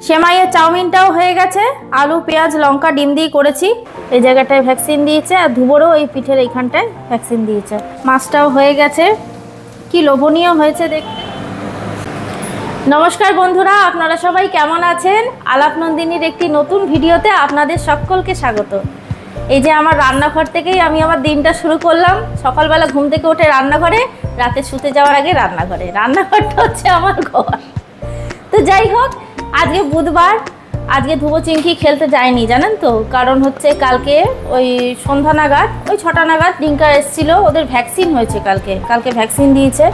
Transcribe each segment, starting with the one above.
সেমাইয়ের চাউমিনটাও হয়ে গেছে, আলু পেঁয়াজ লঙ্কা ডিম দিয়ে করেছি। এই জায়গাটায় ভ্যাকসিন দিয়েছে আর ধুবোরও এই পিঠের এইখানটায় ভ্যাকসিন দিয়েছে। মাছটাও হয়ে গেছে, কি লোভনীয় হয়েছে দেখতে। নমস্কার বন্ধুরা, আপনারা সবাই কেমন আছেন? আলাপ নন্দিনীর একটি নতুন ভিডিওতে আপনাদের সকলকে স্বাগত। এই যে আমার রান্নাঘর থেকেই আমি আমার দিনটা শুরু করলাম। সকালবেলা ঘুম থেকে উঠে রান্নাঘরে, রাতে শুতে যাওয়ার আগে রান্নাঘরে। রান্নাঘরটা হচ্ছে আমার ঘর। তো যাই হোক, আজকে বুধবার, আজকে ধুবো চিংকি খেলতে যায়নি জানেন তো। কারণ হচ্ছে কালকে ওই সন্ধ্যা নাগাদ, ওই 6টা নাগাদ ডিঙ্কা এসেছিল, ওদের ভ্যাকসিন হয়েছে কালকে ভ্যাকসিন দিয়েছে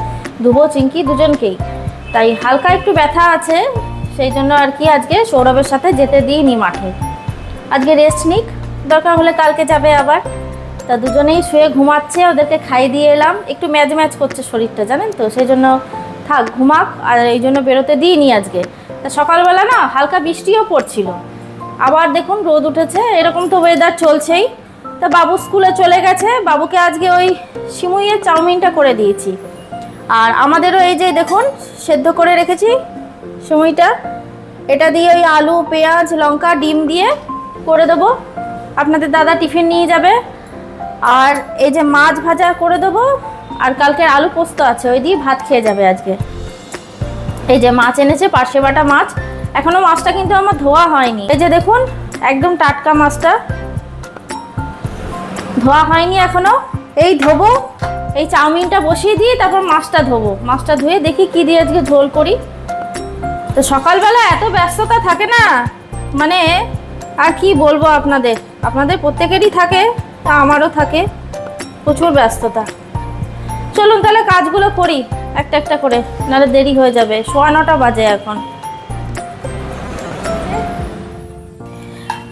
ধুবো চিংকি দুজনকেই। তাই হালকা একটু ব্যথা আছে, সেই জন্য আর কি আজকে সৌরভের সাথে যেতে দিইনি মাঠে। আজকে রেস্ট নিক, দরকার হলে কালকে যাবে আবার। তা দুজনেই শুয়ে ঘুমাচ্ছে, ওদেরকে খাইয়ে দিয়ে এলাম। একটু ম্যাচ করছে শরীরটা জানেন তো, সেই জন্য থাক ঘুমাক, আর এই জন্য বেরোতে দিইনি আজকে। তা সকালবেলা না হালকা বৃষ্টিও পড়ছিল, আবার দেখুন রোদ উঠেছে, এরকম তো ওয়েদার চলছেই। তা বাবু স্কুলে চলে গেছে, বাবুকে আজকে ওই সিমুইয়ের চাউমিনটা করে দিয়েছি। আর আমাদেরও এই যে দেখুন সেদ্ধ করে রেখেছি সিমুইটা, এটা দিয়ে ওই আলু পেঁয়াজ লঙ্কা ডিম দিয়ে করে দেবো। আপনাদের দাদা টিফিন নিয়ে যাবে। আর এই যে মাছ ভাজা করে দেবো, আর কালকের আলু পোস্ত আছে, ওই দিয়ে ভাত খেয়ে যাবে আজকে। এই যে মাছ এনেছে, পার্শে বাটা মাছ। এখনও মাছটা কিন্তু আমার ধোয়া হয়নি। এই যে দেখুন একদম টাটকা মাছটা, ধোয়া হয়নি এখনও। এই ধোবো, এই চাউমিনটা বসিয়ে দিয়ে তারপর মাছটা ধোবো। মাছটা ধুয়ে দেখি কি দিয়ে আজকে ঝোল করি। তো সকালবেলা এত ব্যস্ততা থাকে না, মানে আর কি বলবো আপনাদের প্রত্যেকেরই থাকে, তা আমারও থাকে, প্রচুর ব্যস্ততা। চলুন তাহলে কাজগুলো করি একটা একটা করে, নাহলে দেরি হয়ে যাবে। 9:15 বাজে এখন।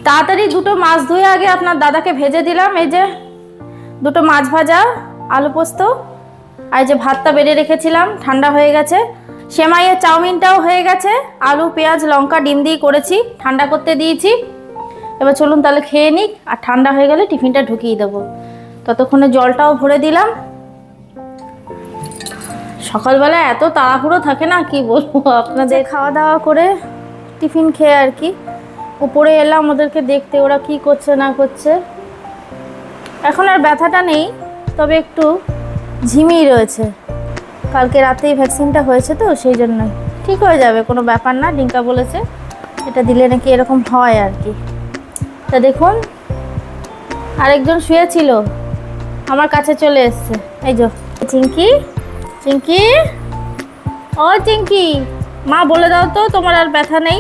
তাড়াতাড়ি দুটো মাছ ধুয়ে আগে আপনার দাদাকে ভেজে দিলাম। এই যে দুটো মাছ ভাজা, আলু পোস্ত, আর যে ভাতটা বেড়ে রেখেছিলাম ঠান্ডা হয়ে গেছে। সেমাইয়ের চাউমিনটাও হয়ে গেছে, আলু পেঁয়াজ লঙ্কা ডিম দিয়ে করেছি, ঠান্ডা করতে দিয়েছি। এবার চলুন তাহলে খেয়ে নিক, আর ঠান্ডা হয়ে গেলে টিফিনটা ঢুকিয়ে দেবো। ততক্ষণে জলটাও ভরে দিলাম। সকালবেলা এত তাড়াহুড়ো থাকে না, কি বলবো আপনাদের। খাওয়া দাওয়া করে টিফিন খেয়ে আর কি উপরে এলাম ওদেরকে দেখতে, ওরা কি করছে না করছে। এখন আর ব্যথাটা নেই, তবে একটু ঝিমিয়ে রয়েছে। কালকে রাতেই ভ্যাকসিনটা হয়েছে তো, সেই জন্যই ঠিক হয়ে যাবে, কোনো ব্যাপার না। ডিঙ্কা বলেছে এটা দিলে নাকি এরকম হয় আর কি। তা দেখুন আরেকজন শুয়েছিল, আমার কাছে চলে এসছে। এই যে চিঙ্কি, চিঙ্কি, ও চিঙ্কি, মা বলে দাও তো তোমার আর ব্যথা নেই।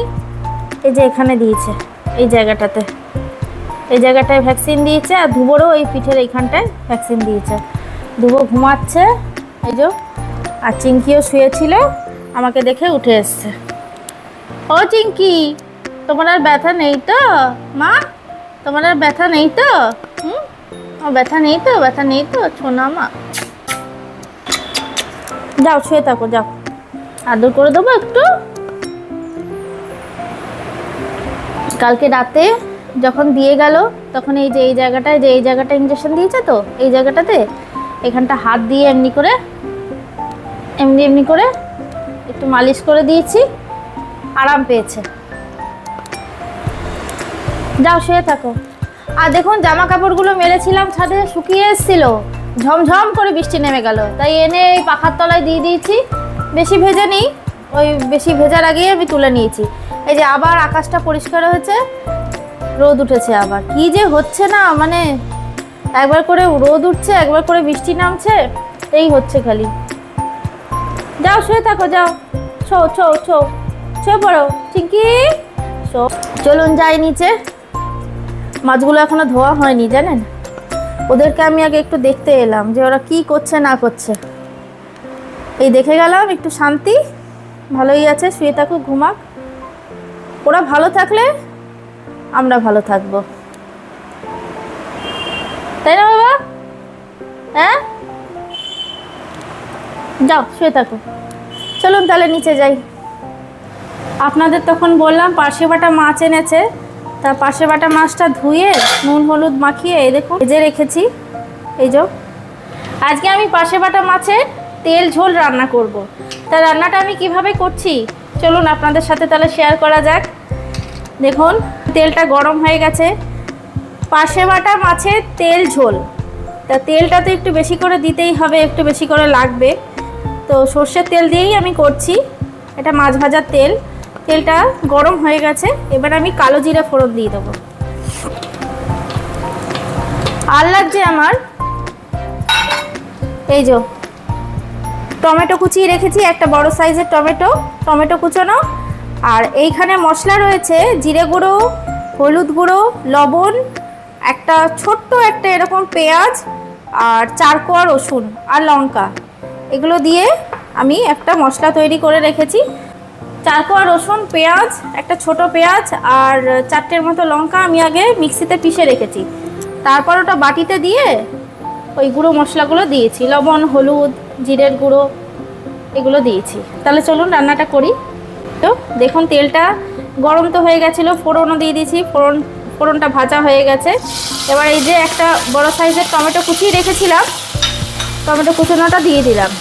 এই যে এখানে দিয়েছে, এই জায়গাটায় ভ্যাকসিন দিয়েছে, আর ধুবোরও এই পিঠের এইখানটায় ভ্যাকসিন দিয়েছে। ধুবো ঘুমাচ্ছে এই যে, আর চিঙ্কিও শুয়েছিল, আমাকে দেখে উঠে এসছে। ও চিঙ্কি, তোমার আর ব্যথা নেই তো মা? তোমার আর ব্যথা নেই তো? ও ব্যথা নেই তো, ব্যথা নেই তো সোনা মা? যাও শুয়ে থাকো, যাও, আদর করে দেবো একটু। কালকে রাতে যখন দিয়ে গেল, তখন এই যে এই জায়গাটা ইঞ্জেকশন দিয়েছে তো, এই জায়গাটাতে এখানটা হাত দিয়ে এমনি করে একটু মালিশ করে দিয়েছি, আরাম পেয়েছে। যাও শুয়ে থাকো। আর দেখুন জামা কাপড়গুলো মেলেছিলাম ছাদে, শুকিয়ে এসেছিল, ঝমঝম করে বৃষ্টি নেমে গেল, তাই এনে এই পাখার তলায় দিয়ে দিয়েছি। বেশি ভেজে নিই, ওই বেশি ভেজার আগেই আমি তুলে নিয়েছি। এই যে আবার আকাশটা পরিষ্কার হয়েছে, রোদ উঠেছে। আবার কি যে হচ্ছে না, মানে একবার করে রোদ উঠছে, একবার করে বৃষ্টি নামছে, এই হচ্ছে খালি। যাও শুয়ে থাকো, যাও, শুয়ে পড়ো চিঙ্কি, চলুন যাই নিচে। মাছগুলো এখনো ধোয়া হয়নি জানেন, ওদেরকে আমি আগে একটু দেখতে এলাম যে ওরা কি করছে না করছে। এই দেখে গেলাম, একটু শান্তি, ভালোই আছে, শুয়ে থাকুক ঘুমাক। ওরা ভালো থাকলে আমরা ভালো থাকবো, তাই না বাবা? হ্যাঁ, যাও শুয়ে থাকো। চলুন তাহলে নিচে যাই। আপনাদের তখন বললাম পার্শে বাটা মাছ এনেছে, তা পার্শে বাটা মাছটা ধুয়ে নুন হলুদ মাখিয়ে এই দেখুন ভেজে রেখেছি। এই যে আজকে আমি পার্শে বাটা মাছের তেল ঝোল রান্না করব। তা রান্নাটা আমি কিভাবে করছি চলুন আপনাদের সাথে তাহলে শেয়ার করা যাক। দেখুন তেলটা গরম হয়ে গেছে। পার্শে বাটা মাছের তেল ঝোল, তা তেলটা তো একটু বেশি করে দিতেই হবে, একটু বেশি করে লাগবে। তো সর্ষের তেল দিয়েই আমি করছি, এটা মাছ ভাজার তেল। তেলটা গরম হয়ে গেছে, এবার আমি কালো জিরে ফোড়ন দিয়ে দেবো। আর লাগছে আমার এই যে টমেটো কুচিয়ে রেখেছি, একটা বড় সাইজের টমেটো কুচানো। আর এইখানে মশলা রয়েছে জিরে গুঁড়ো, হলুদ গুঁড়ো, লবণ, একটা ছোট্ট একটা এরকম পেঁয়াজ, আর 4 কোয়া রসুন আর লঙ্কা। এগুলো দিয়ে আমি একটা মশলা তৈরি করে রেখেছি। 4 কোয়া রসুন, পেঁয়াজ, একটা ছোট পেঁয়াজ আর 4টের মতো লঙ্কা আমি আগে মিক্সিতে পিষে রেখেছি। তারপর ওটা বাটিতে দিয়ে ওই গুঁড়ো মশলাগুলো দিয়েছি, লবণ, হলুদ, জিরের গুঁড়ো এগুলো দিয়েছি। তাহলে চলুন রান্নাটা করি। তো দেখুন তেলটা গরম তো হয়ে গেছিলো, ফোড়নও দিয়ে দিয়েছি, ফোড়নটা ভাজা হয়ে গেছে। এবার এই যে একটা বড় সাইজের টমেটো কুচিয়ে রেখেছিলাম, টমেটো কুচানোটা দিয়ে দিলাম।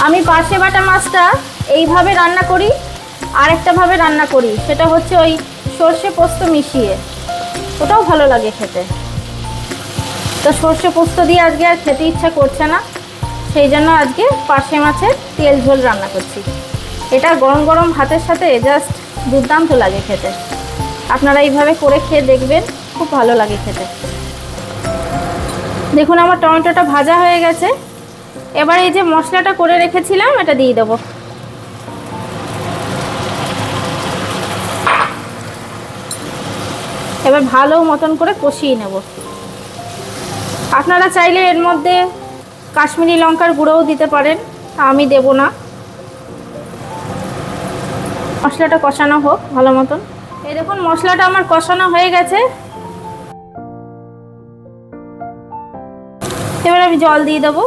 আমি পার্শে বাটা মাছটা এইভাবে রান্না করি, আরেকটাভাবে রান্না করি, সেটা হচ্ছে ওই সর্ষে পোস্ত মিশিয়ে, ওটাও ভালো লাগে খেতে। তো সর্ষে পোস্ত দিয়ে আজকে আর খেতে ইচ্ছা করছে না, সেই জন্য আজকে পার্শে মাছের তেল ঝোল রান্না করছি। এটা গরম গরম ভাতের সাথে জাস্ট দুর্দান্ত লাগে খেতে। আপনারা এইভাবে করে খেয়ে দেখবেন, খুব ভালো লাগে খেতে। দেখুন আমার টমেটোটা ভাজা হয়ে গেছে। এবার এই যে মশলাটা করে রেখেছিলাম এটা দিয়ে দেবো। এবার ভালো মতন করে কষিয়ে নেব। আপনারা চাইলে এর মধ্যে কাশ্মীরি লঙ্কার গুঁড়োও দিতে পারেন, আমি দেব না। মশলাটা কষানো হোক ভালো মতন। এই দেখুন মশলাটা আমার কষানো হয়ে গেছে। এবার আমি জল দিয়ে দেবো।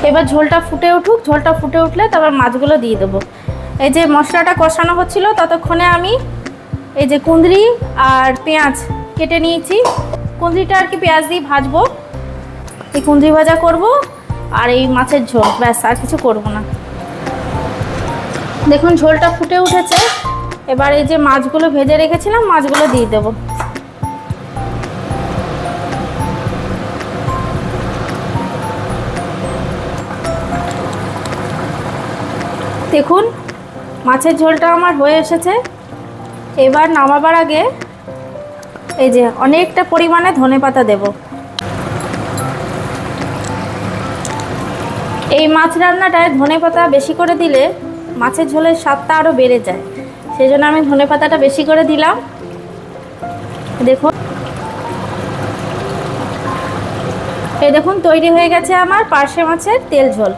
এবার ঝোলটা ফুটে উঠুক, ঝোলটা ফুটে উঠলে তারপর মাছগুলো দিয়ে দেবো। এই যে মশলাটা কষানো হচ্ছিল ততক্ষণে আমি এই যে কুঁদরি আর পেঁয়াজ কেটে নিয়েছি। কুঁদরিটা আর কি পেঁয়াজ দিয়ে ভাজবো, এই কুঁদরি ভাজা করব আর এই মাছের ঝোল, ব্যাস আর কিছু করব না। দেখুন ঝোলটা ফুটে উঠেছে। এবার এই যে মাছগুলো ভেজে রেখেছিলাম মাছগুলো দিয়ে দেবো। দেখুন মাছের ঝোলটা আমার হয়ে এসেছে। এবার নামাবার আগে এই যে অনেকটা পরিমাণে ধনেপাতা দেব। এই মাছ রান্নাটায় ধনেপাতা বেশি করে দিলে মাছের ঝোলের স্বাদটা আরও বেড়ে যায়, সেই জন্য আমি ধনেপাতাটা বেশি করে দিলাম। দেখুন এই দেখুন তৈরি হয়ে গেছে আমার পার্শে মাছের তেল ঝোল।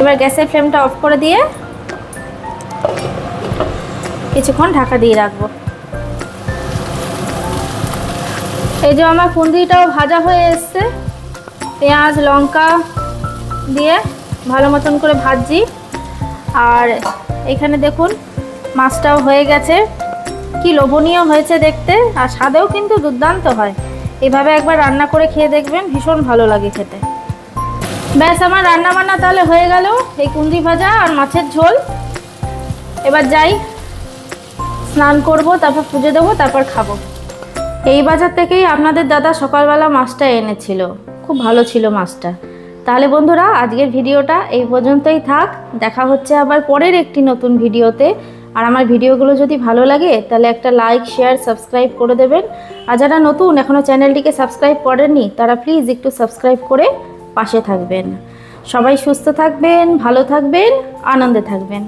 এবার গ্যাসের ফ্লেমটা অফ করে দিয়ে কিছুক্ষণ ঢাকা দিয়ে রাখবো। এই যে আমার কুঁদরিটাও ভাজা হয়ে এসছে, পেঁয়াজ লঙ্কা দিয়ে ভালো মতন করে ভাজছি। আর এখানে দেখুন মাছটাও হয়ে গেছে, কি লোভনীয় হয়েছে দেখতে, আর স্বাদেও কিন্তু দুর্দান্ত হয়। এভাবে একবার রান্না করে খেয়ে দেখবেন, ভীষণ ভালো লাগে খেতে। ব্যাস আমার রান্না বান্না তাহলে হয়ে গেল, এই কুঁদরি ভাজা আর মাছের ঝোল। এবার যাই স্নান করব, তারপর পুজো দেবো, তারপর খাবো। এই বাজার থেকেই আপনাদের দাদা সকালবেলা মাছটা এনেছিল, খুব ভালো ছিল মাছটা। তাহলে বন্ধুরা আজকের ভিডিওটা এই পর্যন্তই থাক, দেখা হচ্ছে আবার পরের একটি নতুন ভিডিওতে। আর আমার ভিডিওগুলো যদি ভালো লাগে তাহলে একটা লাইক শেয়ার সাবস্ক্রাইব করে দেবেন। আর যারা নতুন এখনও চ্যানেলটিকে সাবস্ক্রাইব করেননি তারা প্লিজ একটু সাবস্ক্রাইব করে পাশে থাকবেন। সবাই সুস্থ থাকবেন, ভালো থাকবেন, আনন্দে থাকবেন।